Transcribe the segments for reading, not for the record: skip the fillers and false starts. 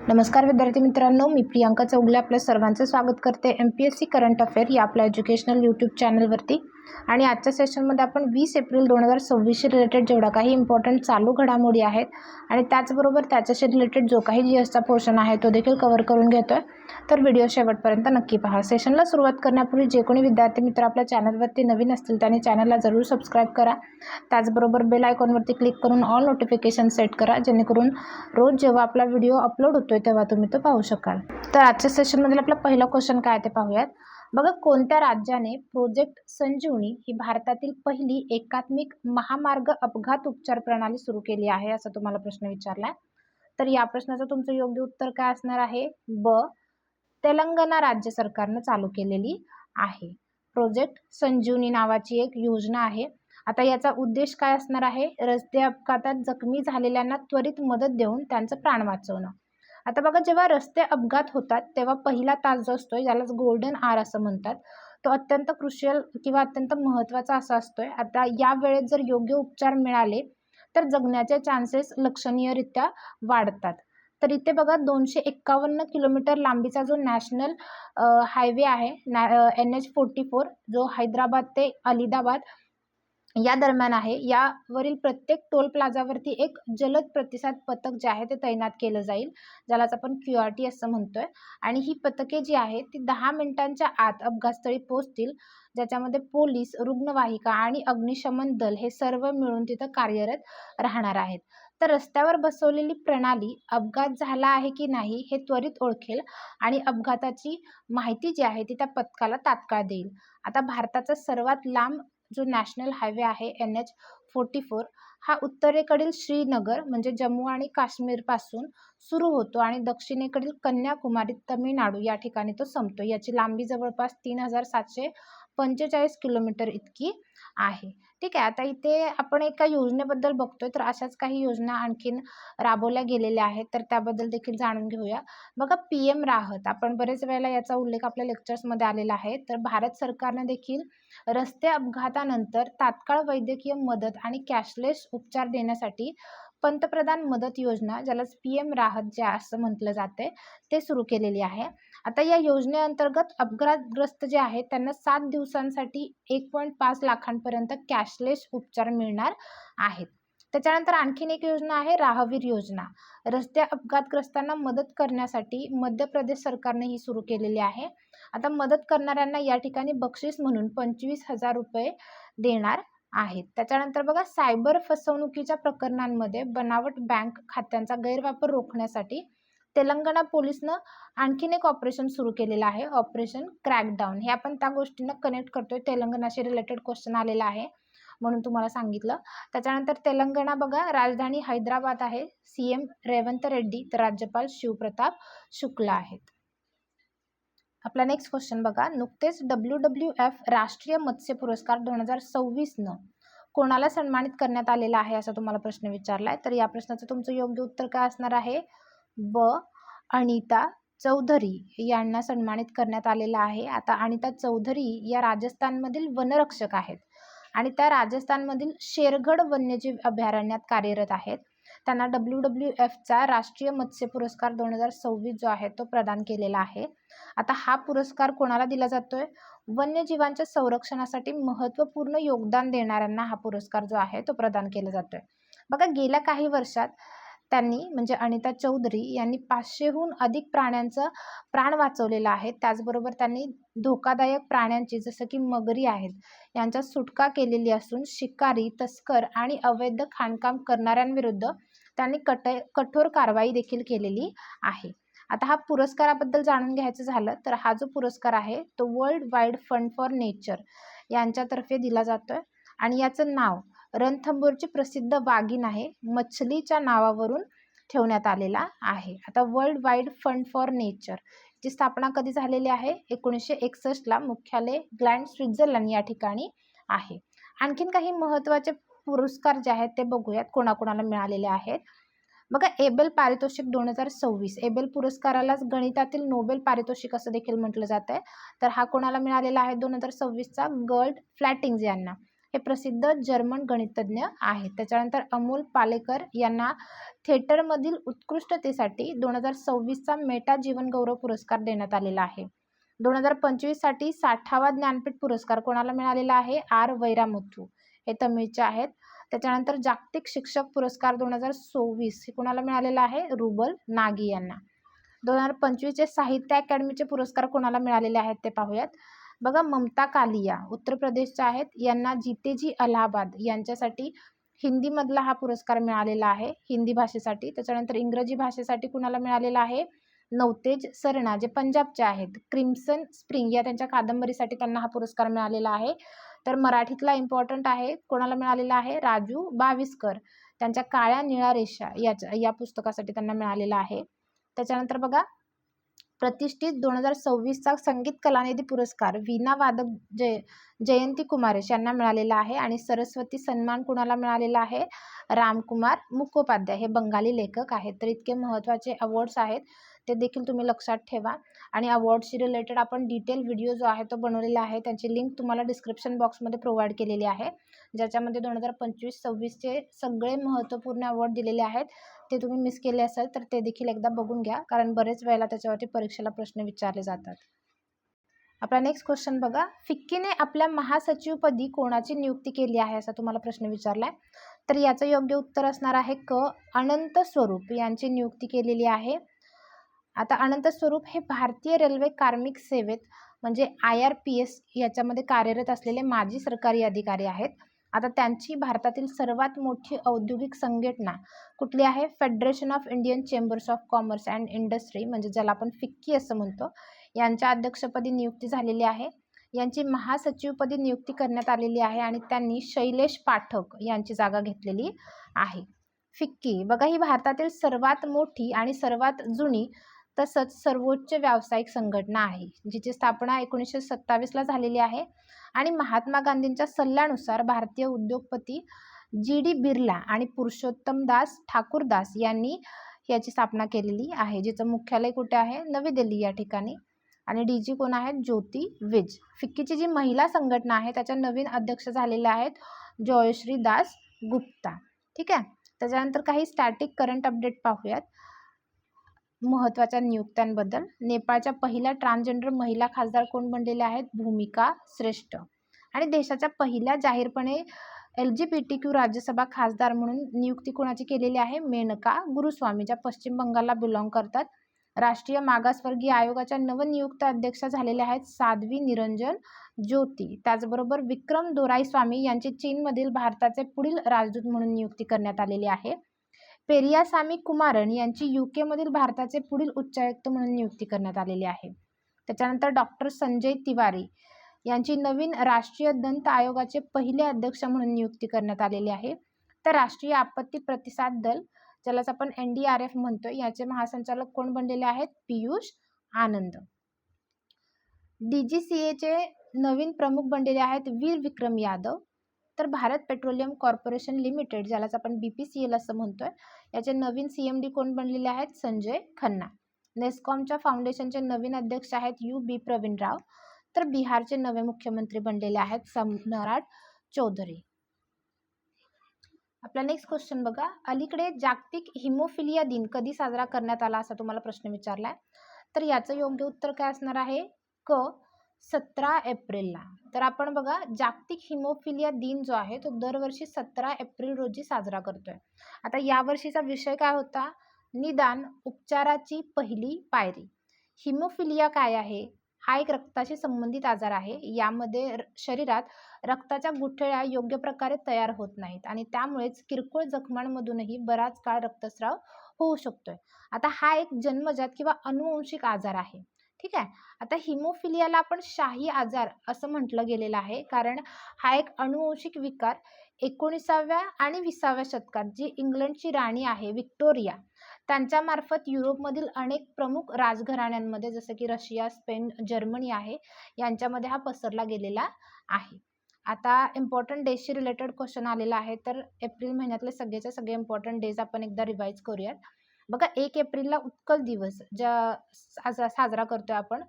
नमस्कार विद्यार्थी मित्रांनो, मी प्रियांका चौगले आपल्या सर्वांचं स्वागत करते MPSC करंट अफेअर या आपल्या एज्युकेशनल यूट्यूब चॅनलवरती। आणि आजच्या सेशनमध्ये आपण 20 एप्रिल 2026 रिलेटेड जेवढा काही इम्पॉर्टंट चालू घडामोडी आहेत आणि त्याचबरोबर त्याच्याशी रिलेटेड जो काही जीएसचा पोर्शन आहे तो देखील कव्हर करून घेतोय। तर व्हिडिओ शेवटपर्यंत नक्की पहा। सेशनला सुरुवात करण्यापूर्वी जे कोणी विद्यार्थी मित्र आपल्या चॅनलवरती नवीन असतील त्यांनी चॅनलला जरूर सबस्क्राईब करा। त्याचबरोबर बेल आयकॉनवरती क्लिक करून ऑल नोटिफिकेशन सेट करा, जेणेकरून रोज जेव्हा आपला व्हिडिओ अपलोड होतोय तेव्हा तुम्ही तो पाहू शकाल। तर आजच्या सेशनमध्ये आपला पहिला क्वेश्चन काय ते पाहूयात। बघा, कोणत्या राज्याने प्रोजेक्ट संजीवनी ही भारतातील पहिली एकात्मिक महामार्ग अपघात उपचार प्रणाली सुरू केली आहे, असा तुम्हाला प्रश्न विचारलाय। तर या प्रश्नाचं तुमचं योग्य उत्तर काय असणार आहे? ब, तेलंगणा राज्य सरकारने चालू केलेली आहे। प्रोजेक्ट संजीवनी नावाची एक योजना आहे। आता याचा उद्देश काय असणार आहे? रस्ते अपघातात जखमी झालेल्यांना त्वरित मदत देऊन त्यांचं प्राण वाचवणं। आता बघा, जेव्हा रस्ते अपघात होतात तेव्हा पहिला तास जो असतोय, ज्यालाच गोल्डन आवर असं म्हणतात, तो अत्यंत क्रुशियल किंवा अत्यंत महत्त्वाचा असा असतोय। आता या वेळेत जर योग्य उपचार मिळाले तर जगण्याचे चान्सेस लक्षणीयरित्या वाढतात। तर इथे बघा, 251 किलोमीटर लांबीचा जो नॅशनल हायवे आहे NH44, जो हैदराबाद ते अलिदाबाद या दरम्यान आहे, यावरील प्रत्येक टोल प्लाझावरती एक जलद प्रतिसाद पथक जे आहे ते तैनात केलं जाईल, ज्यालाच आपण QRT असं म्हणतोय। आणि ही पथके जी आहे ती 10 मिनिटांच्या आत अपघातस्थळी पोहोचतील, ज्याच्यामध्ये पोलीस, रुग्णवाहिका आणि अग्निशमन दल हे सर्व मिळून तिथं कार्यरत राहणार आहेत। तर रस्त्यावर बसवलेली प्रणाली अपघात झाला आहे की नाही हे त्वरित ओळखेल आणि अपघाताची माहिती जी आहे ती त्या पथकाला तात्काळ देईल। आता भारताचा सर्वात लांब जो नॅशनल हायवे आहे NH44 हा उत्तरेकडील श्रीनगर म्हणजे जम्मू आणि काश्मीर पासून सुरू होतो आणि दक्षिणेकडील कन्याकुमारी तमिळनाडू या ठिकाणी तो संपतो। याची लांबी जवळपास 3745 किलोमीटर इतकी आहे। ठीक आहे, आता इथे आपण एका योजनेबद्दल बघतोय, तर अशाच काही योजना आणखीन राबवल्या गेलेल्या आहेत, तर त्याबद्दल देखील जाणून घेऊया। बघा, PM राहत, आपण बरेच वेळेला याचा उल्लेख आपल्या लेक्चर्समध्ये आलेला आहे। तर भारत सरकारने देखील रस्ते अपघातानंतर तात्काळ वैद्यकीय मदत आणि कॅशलेस उपचार देण्यासाठी पंतप्रधान मदत योजना, ज्यालाच PM राहत जे असं म्हटलं जाते, ते सुरू केलेली आहे। आता या योजनेअंतर्गत अपघातग्रस्त जे आहेत त्यांना 7 दिवसांसाठी 1.5 लाखांपर्यंत कॅशलेस उपचार मिळणार आहेत। त्याच्यानंतर आणखीन एक योजना आहे राहवीर योजना। रस्ते अपघातग्रस्तांना मदत करण्यासाठी मध्य प्रदेश सरकारने ही सुरू केलेली आहे। आता मदत करणाऱ्यांना या ठिकाणी बक्षीस म्हणून 25,000 रुपये देणार आहेत। त्याच्यानंतर बघा, सायबर फसवणुकीच्या प्रकरणांमध्ये बनावट बँक खात्यांचा गैरवापर रोखण्यासाठी तेलंगणा पोलिसनं आणखीन एक ऑपरेशन सुरू केलेलं आहे, ऑपरेशन क्रॅकडाऊन। हे आपण त्या गोष्टींना कनेक्ट करतोय, तेलंगणाशी रिलेटेड क्वेश्चन आलेला आहे म्हणून तुम्हाला सांगितलं। त्याच्यानंतर तेलंगणा बघा, राजधानी हैदराबाद आहे, CM रेवंत रेड्डी, तर राज्यपाल शिवप्रताप शुक्ला आहेत। आपला नेक्स्ट क्वेश्चन बघा, नुकतेच WWF राष्ट्रीय मत्स्य पुरस्कार 2026 न कोणाला सन्मानित करण्यात आलेला आहे, असा तुम्हाला प्रश्न विचारलाय। तर या प्रश्नाचं तुमचं योग्य उत्तर काय असणार आहे? ब, अनिता चौधरी यांना सन्मानित करण्यात आलेला आहे। आता अनिता चौधरी या राजस्थानमधील वनरक्षक आहेत आणि त्या राजस्थानमधील शेरगड वन्यजीव अभयारण्यात कार्यरत आहेत। त्यांना WWFचा राष्ट्रीय मत्स्य पुरस्कार 2026 जो आहे तो प्रदान केलेला आहे। आता हा पुरस्कार कोणाला दिला जातोय? वन्यजीवांच्या संरक्षणासाठी महत्त्वपूर्ण योगदान देणाऱ्यांना हा पुरस्कार जो आहे तो प्रदान केला जातोय। बघा, गेल्या काही वर्षात त्यांनी म्हणजे अनिता चौधरी यांनी 500हून अधिक प्राण्यांचं प्राण वाचवलेला आहे। त्याचबरोबर त्यांनी धोकादायक प्राण्यांची, जसं की मगरी आहेत, यांच्या सुटका केलेली असून शिकारी, तस्कर आणि अवैध खाणकाम करणाऱ्यांविरुद्ध त्यांनी कठोर कारवाई देखील केलेली आहे। आता हा पुरस्काराबद्दल जाणून घ्यायचं झालं तर हा जो पुरस्कार आहे तो world wide fund for nature यांच्यातर्फे दिला जातोय आणि याचं नाव रणथंबोरची प्रसिद्ध वाघीण आहे मछलीच्या नावावरून ठेवण्यात आलेला आहे। आता world wide fund for nature ची स्थापना कधी झालेली आहे? 1961 ला मुख्यालय ग्लॅंड, स्वित्झर्लंड या ठिकाणी आहे। आणखीन काही महत्त्वाचे पुरस्कार जे आहेत ते बघूयात कोणाकोणाला मिळालेले आहेत। बघा, एबेल पारितोषिक 2026, एबेल पुरस्कारालाच गणितातील नोबेल पारितोषिक असं देखील म्हटलं जात आहे। तर हा कोणाला मिळालेला आहे? 2026चा गर्ट फ्लॅटिंग्स यांना। हे प्रसिद्ध जर्मन गणितज्ञ आहेत. त्याच्यानंतर अमोल पालेकर यांना थिएटरमधील उत्कृष्टतेसाठी 2026चा मेटा जीवनगौरव पुरस्कार देण्यात आलेला आहे. 2025 साठी 60वा ज्ञानपीठ पुरस्कार कोणाला मिळालेला आहे? आर वैरामुथू, हे तमिळचे आहेत. त्याच्यानंतर जागतिक शिक्षक पुरस्कार 2024 हे कोणाला मिळालेला आहे? रुबल नागी यांना. 2025चे साहित्य अकादमीचे पुरस्कार कोणाला मिळालेले आहेत ते पाहूयात. बघा, ममता कालिया उत्तर प्रदेशच्या आहेत, यांना जीतेजी अलाहाबाद यांच्यासाठी हिंदीमधला हा पुरस्कार मिळालेला आहे, हिंदी भाषेसाठी. त्याच्यानंतर इंग्रजी भाषेसाठी कुणाला मिळालेला आहे? नवतेज सरना, जे पंजाबचे आहेत. क्रिम्सन स्प्रिंग या त्यांच्या कादंबरीसाठी त्यांना हा पुरस्कार मिळालेला आहे. तर मराठीतला इम्पॉर्टंट आहे, कोणाला मिळालेला आहे? राजू बाविस्कर, त्यांच्या काळ्या निळ्या रेषा या पुस्तकासाठी त्यांना मिळालेला आहे. त्याच्यानंतर बघा, प्रतिष्ठित 2026चा संगीत कलानिधी पुरस्कार वीणा वादक जयंती कुमारेश यांना मिळालेला आहे. आणि सरस्वती सन्मान कुणाला मिळालेला आहे? रामकुमार मुखोपाध्याय, हे बंगाली लेखक आहेत. तर इतके महत्त्वाचे अवॉर्ड्स आहेत, ते देखील तुम्ही लक्षात ठेवा. आणि अवॉर्ड्सशी रिलेटेड आपण डिटेल व्हिडिओ जो आहे तो बनवलेला आहे, त्याची लिंक तुम्हाला डिस्क्रिप्शन बॉक्समध्ये प्रोव्हाइड केलेली आहे, ज्याच्यामध्ये 2025-26चे सगळे महत्त्वपूर्ण अवॉर्ड दिलेले आहेत. ते तुम्ही मिस केले असेल तर ते देखील एकदा बघून घ्या, कारण बरेच वेळेला त्याच्यावरती परीक्षेला प्रश्न विचारले जातात. आपला नेक्स्ट क्वेश्चन बघा, फिक्कीने आपल्या महासचिवपदी कोणाची नियुक्ती केली आहे असा तुम्हाला प्रश्न विचारलाय. तर याचं योग्य उत्तर असणार आहे क, अनंत स्वरूप यांची नियुक्ती केलेली आहे. आता अनंत स्वरूप हे भारतीय रेल्वे कार्मिक सेवेत म्हणजे IRPS याच्यामध्ये कार्यरत असलेले माजी सरकारी अधिकारी आहेत. आता त्यांची भारतातील सर्वात मोठी औद्योगिक संघटना कुठली आहे? Federation of Indian chambers of commerce and industry, म्हणजे ज्याला आपण फिक्की असं म्हणतो, यांच्या अध्यक्षपदी नियुक्ती झालेली आहे. यांची महासचिवपदी नियुक्ती करण्यात आलेली आहे आणि त्यांनी शैलेश पाठक यांची जागा घेतलेली आहे. फिक्की बघा, ही भारतातील सर्वात मोठी आणि सर्वात जुनी तसंच सर्वोच्च व्यावसायिक संघटना आहे, जिची स्थापना 1927ला झालेली आहे. आणि महात्मा गांधींच्या सल्ल्यानुसार भारतीय उद्योगपती GD बिर्ला आणि पुरुषोत्तम दास ठाकूरदास यांनी याची स्थापना केलेली आहे, जिचं मुख्यालय कुठे आहे? नवी दिल्ली या ठिकाणी. आणि DG कोण आहेत? ज्योती विज. फिक्कीची जी महिला संघटना आहे त्याच्या नवीन अध्यक्ष झालेल्या आहेत जयश्री दास गुप्ता. ठीक आहे. त्याच्यानंतर काही स्टॅटिक करंट अपडेट पाहूयात महत्त्वाच्या नियुक्त्यांबद्दल. नेपाळच्या पहिल्या ट्रान्सजेंडर महिला खासदार कोण बनलेल्या आहेत? भूमिका श्रेष्ठ. आणि देशाच्या पहिल्या जाहीरपणे LGBTQ राज्यसभा खासदार म्हणून नियुक्ती कोणाची केलेली आहे? मेनका गुरुस्वामी, ज्या पश्चिम बंगालला बिलॉंग करतात. राष्ट्रीय मागासवर्गीय आयोगाच्या नवनियुक्त अध्यक्षा झालेल्या आहेत साध्वी निरंजन ज्योती. त्याचबरोबर विक्रम दोराईस्वामी यांची चीनमधील भारताचे पुढील राजदूत म्हणून नियुक्ती करण्यात आलेली आहे. पेरियासामी कुमारन यांची UK मधील भारताचे पुढील उच्चायुक्त म्हणून नियुक्ती करण्यात आलेली आहे. त्याच्यानंतर डॉक्टर संजय तिवारी यांची नवीन राष्ट्रीय दंत आयोगाचे पहिले अध्यक्ष म्हणून नियुक्ती करण्यात आलेली आहे. तर राष्ट्रीय आपत्ती प्रतिसाद दल, ज्यालाच आपण NDRF म्हणतो, याचे महासंचालक कोण बनलेले आहेत? पियुष आनंद. DGCAचे नवीन प्रमुख बनलेले आहेत वीर विक्रम यादव. तर भारत पेट्रोलियम कॉर्पोरेशन लिमिटेड, ज्यालाच आपण BPCL असं म्हणतोय, याचे नवीन CMD कोण बनलेले आहेत? संजय खन्ना. नेस्कॉमच्या फाउंडेशनचे नवीन अध्यक्ष आहेत UB प्रवीण राव. तर बिहारचे नवे मुख्यमंत्री बनलेले आहेत सम्राट चौधरी. आपला नेक्स्ट क्वेश्चन बघा, अलीकडे जागतिक हिमोफिलिया दिन कधी साजरा करण्यात आला असा तुम्हाला प्रश्न विचारलाय. तर याचं योग्य उत्तर काय असणार आहे? क, 17 एप्रिलला. तर आपण बघा, जागतिक हिमोफिलिया दिन जो आहे तो दरवर्षी 17 एप्रिल रोजी साजरा करतोय. आता यावर्षीचा विषय काय होता? निदान उपचाराची पहिली पायरी. हिमोफिलिया काय आहे? हा एक रक्ताशी संबंधित आजार आहे. यामध्ये शरीरात रक्ताच्या गुठळ्या योग्य प्रकारे तयार होत नाहीत आणि त्यामुळेच किरकोळ जखमांमधूनही बराच काळ रक्तस्राव होऊ शकतोय. आता हा एक जन्मजात किंवा अनुवंशिक आजार आहे. ठीक आहे. आता हिमोफिलियाला आपण शाही आजार असं म्हटलं गेलेलं आहे, कारण हा एक अनुवंशिक विकार 19व्या आणि 20व्या शतकात जी इंग्लंडची राणी आहे विक्टोरिया, त्यांच्यामार्फत युरोपमधील अनेक प्रमुख राजघराण्यांमध्ये, जसं की रशिया, स्पेन, जर्मनी आहे, यांच्यामध्ये हा पसरला गेलेला आहे. आता इम्पॉर्टंट डेजशी रिलेटेड क्वेश्चन आलेला आहे, तर एप्रिल महिन्यातले सगळेचे सगळे इम्पॉर्टंट डेज आपण एकदा रिवाईज करूयात. बघा, 1 एप्रिलला उत्कल दिवस साजरा करतोय आपण.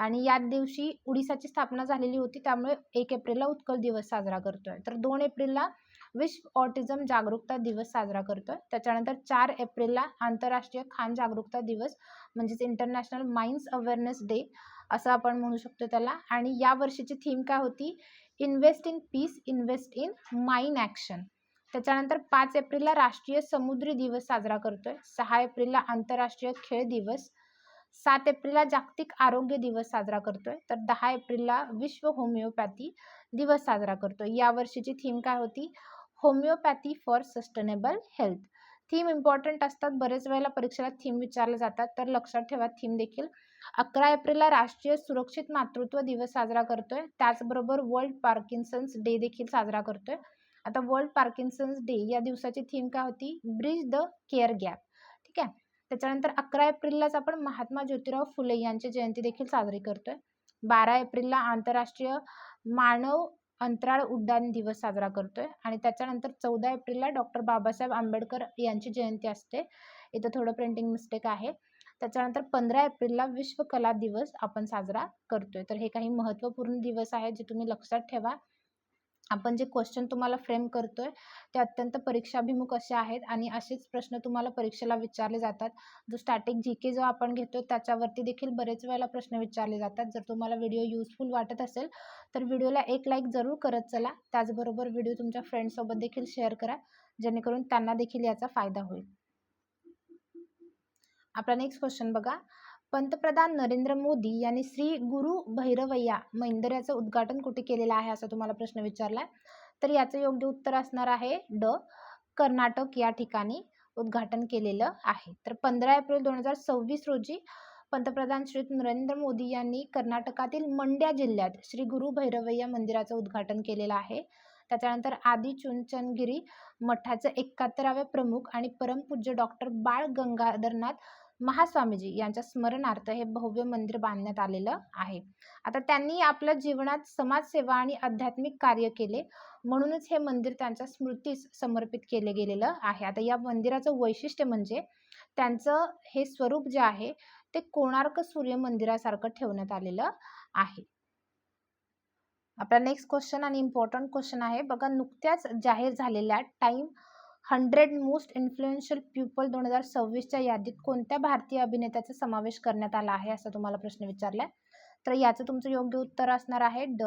आणि याच दिवशी उडीसाची स्थापना झालेली होती, त्यामुळे 1 एप्रिलला उत्कल दिवस साजरा करतोय. तर 2 एप्रिलला विश्व ऑटिझम जागरूकता दिवस साजरा करतोय. त्याच्यानंतर 4 एप्रिलला आंतरराष्ट्रीय खान जागरूकता दिवस म्हणजेच इंटरनॅशनल माइन्स अवेअरनेस डे असं आपण म्हणू शकतो त्याला. आणि या वर्षीची थीम काय होती? Invest in peace, invest in mine action. त्याच्यानंतर 5 एप्रिलला राष्ट्रीय समुद्री दिवस साजरा करतोय. 6 एप्रिलला आंतरराष्ट्रीय खेळ दिवस. 7 एप्रिलला जागतिक आरोग्य दिवस साजरा करतोय. तर 10 एप्रिलला विश्व होमिओपॅथी दिवस साजरा करतोय. या वर्षीची थीम काय होती? Homeopathy for sustainable health. Theme important असतात, बरेच वेळेला परीक्षेला थीम विचारले जातात, तर लक्षात ठेवा थीम देखील. 11 एप्रिलला राष्ट्रीय सुरक्षित मातृत्व दिवस साजरा करतोय. त्याचबरोबर वर्ल्ड पार्किन्सन्स डे देखील साजरा करतोय. आता वर्ल्ड पार्किन्सन्स डे या दिवसाची थीम काय होती? Bridge the care gap. ठीक आहे. त्याच्यानंतर 11 एप्रिललाच आपण महात्मा ज्योतिराव फुले यांची जयंती देखील साजरी करतोय. 12 एप्रिलला आंतरराष्ट्रीय मानव अंतराळ उड्डाण दिवस साजरा करतोय. आणि त्याच्यानंतर 14 एप्रिलला डॉक्टर बाबासाहेब आंबेडकर यांची जयंती असते. इथं थोडं प्रिंटिंग मिस्टेक आहे. त्याच्यानंतर 15 एप्रिलला विश्व कला दिवस आपण साजरा करतोय. तर हे काही महत्त्वपूर्ण दिवस आहेत जे तुम्ही लक्षात ठेवा. आपण जे क्वेश्चन तुम्हाला फ्रेम करतोय ते अत्यंत परीक्षाभिमुख असे आहेत आणि असेच प्रश्न तुम्हाला परीक्षेला विचारले जातात. जो स्टॅटिक जीके जो आपण घेतो त्याच्यावरती देखील बरेच वेळेला प्रश्न विचारले जातात. जर तुम्हाला व्हिडिओ युजफुल वाटत असेल तर व्हिडिओला एक लाईक जरूर करत चला. त्याचबरोबर व्हिडिओ तुमच्या फ्रेंड्ससोबत देखील शेअर करा, जेणेकरून त्यांना देखील याचा फायदा होईल. आपला नेक्स्ट क्वेश्चन बघा. पंतप्रधान नरेंद्र मोदी यांनी श्री गुरु भैरवैया मंदिराचं उद्घाटन कुठे केलेलं आहे असा तुम्हाला प्रश्न विचारलाय. तर याचं योग्य उत्तर असणार आहे ड, कर्नाटक या ठिकाणी उद्घाटन केलेलं आहे. तर 15 एप्रिल 2026 रोजी पंतप्रधान श्री नरेंद्र मोदी यांनी कर्नाटकातील मंड्या जिल्ह्यात श्री गुरु भैरवैया मंदिराचं उद्घाटन केलेलं आहे. त्याच्यानंतर आदि चुंचनगिरी मठाचे 71वे प्रमुख आणि परमपूज्य डॉक्टर बाळ गंगाधरनाथ महास्वामीजी यांच्या स्मरणार्थ हे भव्य मंदिर बांधण्यात आलेलं आहे. आता त्यांनी आपल्या जीवनात समाजसेवा आणि आध्यात्मिक कार्य केले, म्हणूनच हे मंदिर त्यांच्या स्मृतीस समर्पित केले गेलेलं आहे. आता या मंदिराचं वैशिष्ट्य म्हणजे त्यांचं हे स्वरूप जे आहे ते कोणार्क सूर्य मंदिरासारखं ठेवण्यात आलेलं आहे. आपला नेक्स्ट क्वेश्चन आणि इम्पॉर्टंट क्वेश्चन आहे बघा. नुकत्याच जाहीर झालेल्या टाइम 100 मोस्ट इन्फ्लुएन्शियल पीपल 2026च्या यादीत कोणत्या भारतीय अभिनेत्याचा समावेश करण्यात आला आहे असा तुम्हाला प्रश्न विचारलाय. तर याचं तुमचं योग्य उत्तर असणार आहे ड,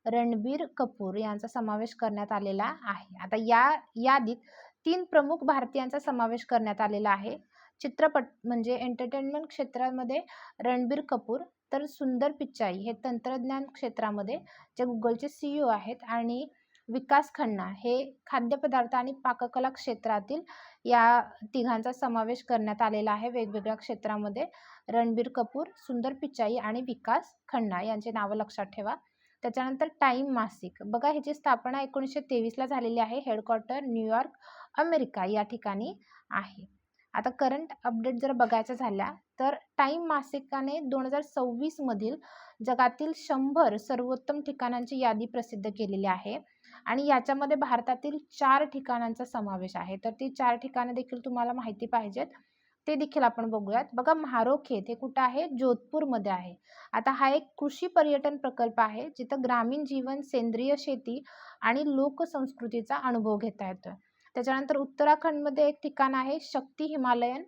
रणबीर कपूर यांचा समावेश करण्यात आलेला आहे. आता या यादीत 3 प्रमुख भारतीयांचा समावेश करण्यात आलेला आहे. चित्रपट म्हणजे एंटरटेनमेंट क्षेत्रामध्ये रणबीर कपूर, तर सुंदर पिचाई हे तंत्रज्ञान क्षेत्रामध्ये जे गुगलचे CEO आहेत, आणि विकास खन्ना हे खाद्यपदार्थ आणि पाककला क्षेत्रातील या तिघांचा समावेश करण्यात आलेला आहे वेगवेगळ्या क्षेत्रामध्ये. रणबीर कपूर, सुंदर पिचाई आणि विकास खन्ना यांचे नावं लक्षात ठेवा. त्याच्यानंतर टाइम मासिक बघा, ह्याची स्थापना 1923ला झालेली आहे. हेडक्वार्टर न्यूयॉर्क, अमेरिका या ठिकाणी आहे. आता करंट अपडेट जर बघायचं झाल्या तर टाइम मासिकाने 2026 मधील जगातील 100 सर्वोत्तम ठिकाणांची यादी प्रसिद्ध केलेली आहे आणि याच्यामध्ये भारतातील 4 ठिकाणांचा समावेश आहे. तर ती 4 ठिकाणं देखील तुम्हाला माहिती पाहिजेत, ते देखील आपण बघूयात. बघा, म्हारोखेत हे कुठं आहे? जोधपूरमध्ये आहे. आता हा एक कृषी पर्यटन प्रकल्प आहे जिथं ग्रामीण जीवन, सेंद्रिय शेती आणि लोकसंस्कृतीचा अनुभव घेता येतोय. त्याच्यानंतर उत्तराखंडमध्ये एक ठिकाण आहे शक्ती हिमालयन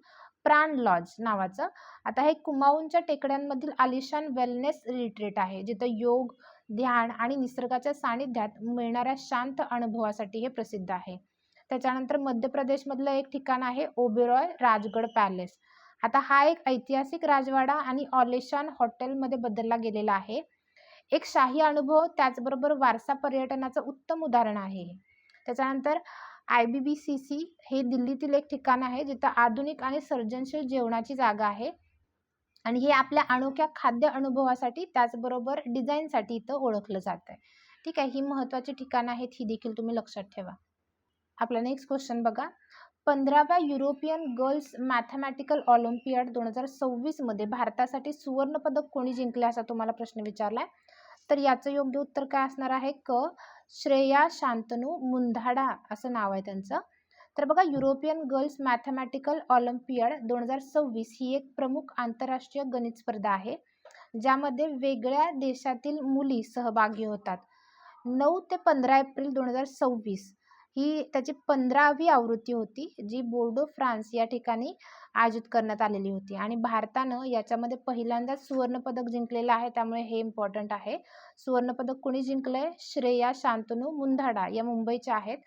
प्राण लॉज नावाचं. आता हे कुमाऊनच्या टेकड्यांमधील आलिशान वेलनेस रिट्रीट आहे जिथं योग, ध्यान आणि निसर्गाच्या सानिध्यात मिळणाऱ्या शांत अनुभवासाठी हे प्रसिद्ध आहे. त्याच्यानंतर मध्य प्रदेशमधलं एक ठिकाण आहे ओबेरॉय राजगड पॅलेस. आता हा एक ऐतिहासिक राजवाडा आणि ऑलिशान हॉटेलमध्ये बदलला गेलेला आहे. एक शाही अनुभव त्याचबरोबर वारसा पर्यटनाचं उत्तम उदाहरण आहे. त्याच्यानंतर IBBCC हे दिल्लीतील एक ठिकाण आहे जिथं आधुनिक आणि सर्जनशील जेवणाची जागा आहे आणि हे आपल्या अनोख्या खाद्य अनुभवासाठी त्याचबरोबर डिझाईनसाठी इथं ओळखलं जात आहे. ठीक आहे, ही महत्त्वाची ठिकाणं आहेत, ही देखील तुम्ही लक्षात ठेवा. आपला नेक्स्ट क्वेश्चन बघा. 15व्या युरोपियन गर्ल्स मॅथमॅटिकल ऑलिम्पियाड 2026 मध्ये भारतासाठी सुवर्णपदक कोणी जिंकले असा तुम्हाला प्रश्न विचारलाय. तर याचं योग्य उत्तर काय असणार आहे? क, श्रेया शांतनू मुंधाडा असं नाव आहे त्यांचं. तर बघा, युरोपियन गर्ल्स मॅथमॅटिकल ऑलिम्पियाड 2026 ही एक प्रमुख आंतरराष्ट्रीय गणित स्पर्धा आहे ज्यामध्ये वेगळ्या देशातील मुली सहभागी होतात. 9 ते 15 एप्रिल 2026 ही त्याची 15वी आवृत्ती होती, जी बोर्डो फ्रान्स या ठिकाणी आयोजित करण्यात आलेली होती. आणि भारतानं याच्यामध्ये पहिल्यांदाच सुवर्णपदक जिंकलेलं आहे, त्यामुळे हे इम्पॉर्टंट आहे. सुवर्णपदक कोणी जिंकलंय? श्रेया शांतनू मुंधाडा या मुंबईच्या आहेत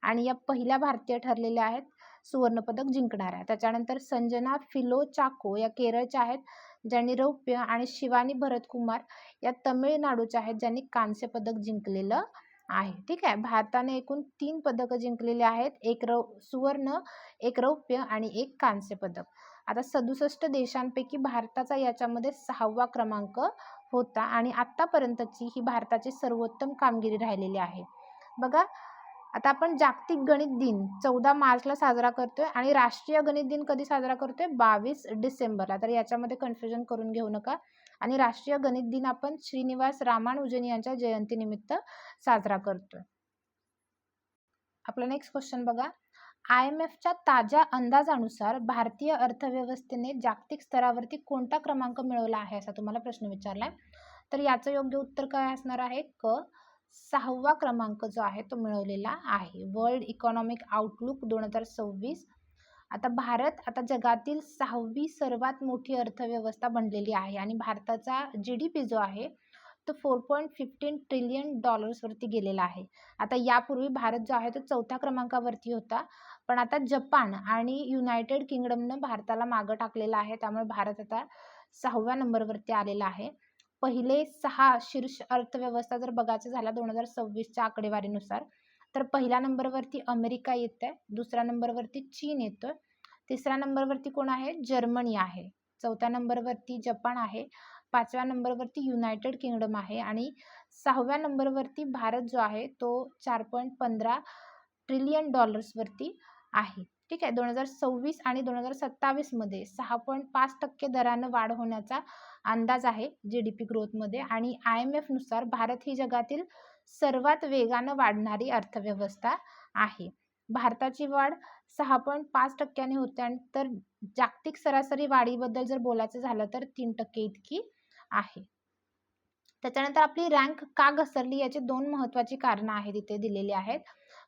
आणि या पहिल्या भारतीय ठरलेल्या आहेत सुवर्णपदक जिंकणाऱ्या. त्याच्यानंतर संजना फिलो चाको या केरळच्या आहेत, ज्यांनी रौप्य, आणि शिवानी भरत कुमार या तमिळनाडूच्या आहेत, ज्यांनी कांस्य पदक जिंकलेलं आहे. ठीक आहे. भारताने एकूण 3 पदकं जिंकलेली आहेत, एक सुवर्ण, एक रौप्य आणि एक कांस्य पदक. आता 67 देशांपैकी भारताचा याच्यामध्ये 6वा क्रमांक होता आणि आतापर्यंतची ही भारताची सर्वोत्तम कामगिरी राहिलेली आहे. बघा, आता आपण जागतिक गणित दिन 14 मार्चला साजरा करतोय आणि राष्ट्रीय गणित दिन कधी साजरा करतोय? 22 डिसेंबरला. तर याच्यामध्ये कन्फ्युजन करून घेऊ नका. आणि राष्ट्रीय गणित दिन आपण श्रीनिवास रामानुजन यांच्या जयंतीनिमित्त साजरा करतोय. आपला नेक्स्ट क्वेश्चन बघा. IMFच्या ताज्या अंदाजानुसार भारतीय अर्थव्यवस्थेने जागतिक स्तरावरती कोणता क्रमांक मिळवला आहे, असा तुम्हाला प्रश्न विचारलाय. तर याचं योग्य उत्तर काय असणार आहे? 6वा क्रमांक जो आहे तो मिळवलेला आहे. World economic outlook 2026. आता भारत आता जगातील 6वी सर्वात मोठी अर्थव्यवस्था बनलेली आहे आणि भारताचा GDP जो आहे तो $4.15 ट्रिलियन वरती गेलेला आहे. आता यापूर्वी भारत जो आहे तो 4थ्या क्रमांकावरती होता, पण आता जपान आणि युनायटेड किंगडमनं भारताला मागं टाकलेलं आहे, त्यामुळे भारत आता 6व्या नंबरवरती आलेला आहे. पहिले 6 शीर्ष अर्थव्यवस्था जर बघायचं झालं 2026च्या आकडेवारीनुसार, तर पहिल्या नंबरवरती अमेरिका येते, दुसऱ्या नंबरवरती चीन येतोय, तिसऱ्या नंबरवरती कोण आहे? जर्मनी आहे, चौथ्या नंबरवरती जपान आहे, 5व्या नंबरवरती युनायटेड किंगडम आहे आणि 6व्या नंबरवरती भारत जो आहे तो $4.15 ट्रिलियन वरती आहे. ठीक आहे. 2026 आणि 2027 मध्ये 6.5% दरानं वाढ होण्याचा अंदाज आहे GDP ग्रोथमध्ये आणि IMF नुसार भारत ही जगातील सर्वात वेगानं वाढणारी अर्थव्यवस्था आहे. भारताची वाढ 6.5% होते आणि तर जागतिक सरासरी वाढीबद्दल जर बोलायचं झालं तर 3% इतकी आहे. त्याच्यानंतर आपली रँक का घसरली याची 2 महत्त्वाची कारणं आहेत इथे दिलेली आहेत.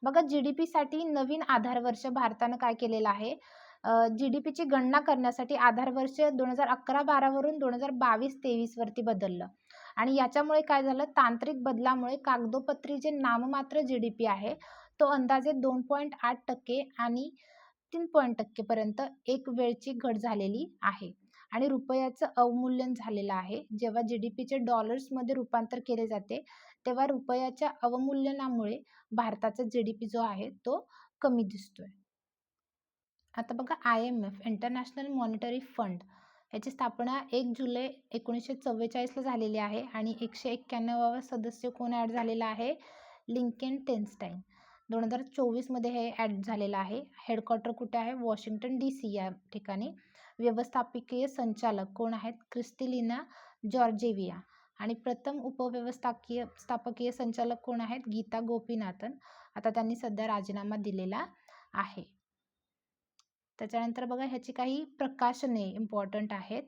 बघा, GDP साठी नवीन आधारवर्ष भारतानं काय केलेलं आहे? GDP ची गणना करण्यासाठी आधारवर्ष 2011-12 वरून 2022-23 वरती बदललं आणि याच्यामुळे काय झालं? तांत्रिक बदलामुळे कागदोपत्री जे नाममात्र GDP आहे तो अंदाजे 2.8% आणि 3% पर्यंत एक वेळची घट झालेली आहे आणि रुपयाचं अवमूल्यन झालेलं आहे. जेव्हा GDPचे डॉलर्समध्ये रूपांतर केले जाते तेव्हा रुपयाच्या अवमूल्यनामुळे भारताचा GDP जो आहे तो कमी दिसतोय. आता बघा, IMF इंटरनॅशनल मॉनिटरी फंड याची स्थापना 1 जुलै 1944ला झालेली आहे आणि 191वा सदस्य कोण ॲड झालेला आहे? लिंकेनस्टाईन. 2024 मध्ये हे ॲड झालेलं आहे. हेडक्वार्टर कुठे आहे? वॉशिंग्टन DC या ठिकाणी. व्यवस्थापकीय संचालक कोण आहेत? क्रिस्टलिना जॉर्जेव्हिया आणि प्रथम उपव्यवस्थापकीय संचालक कोण आहेत? गीता गोपीनाथन. आता त्यांनी सध्या राजीनामा दिलेला आहे. त्याच्यानंतर बघा, ह्याची काही प्रकाशने इम्पॉर्टंट आहेत.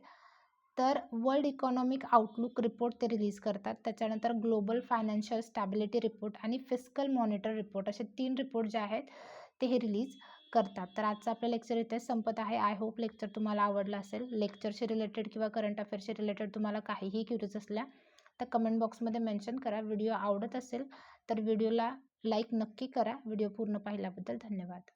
तर वर्ल्ड इकॉनॉमिक आउटलुक रिपोर्ट ते रिलीज करतात. त्याच्यानंतर ग्लोबल फायनान्शियल स्टॅबिलिटी रिपोर्ट आणि फिस्कल मॉनिटर रिपोर्ट असे 3 रिपोर्ट जे आहेत ते हे रिलीज करतात. तर आजचं आपलं लेक्चर इथे संपत आहे. आय होप लेक्चर तुम्हाला आवडलं असेल. लेक्चरशी रिलेटेड किंवा करंट अफेअर्सशी रिलेटेड तुम्हाला काहीही क्युरीज असल्या तर कमेंट बॉक्समध्ये मेन्शन करा. व्हिडिओ आवडत असेल तर व्हिडिओला लाईक नक्की करा. व्हिडिओ पूर्ण पाहिल्याबद्दल धन्यवाद.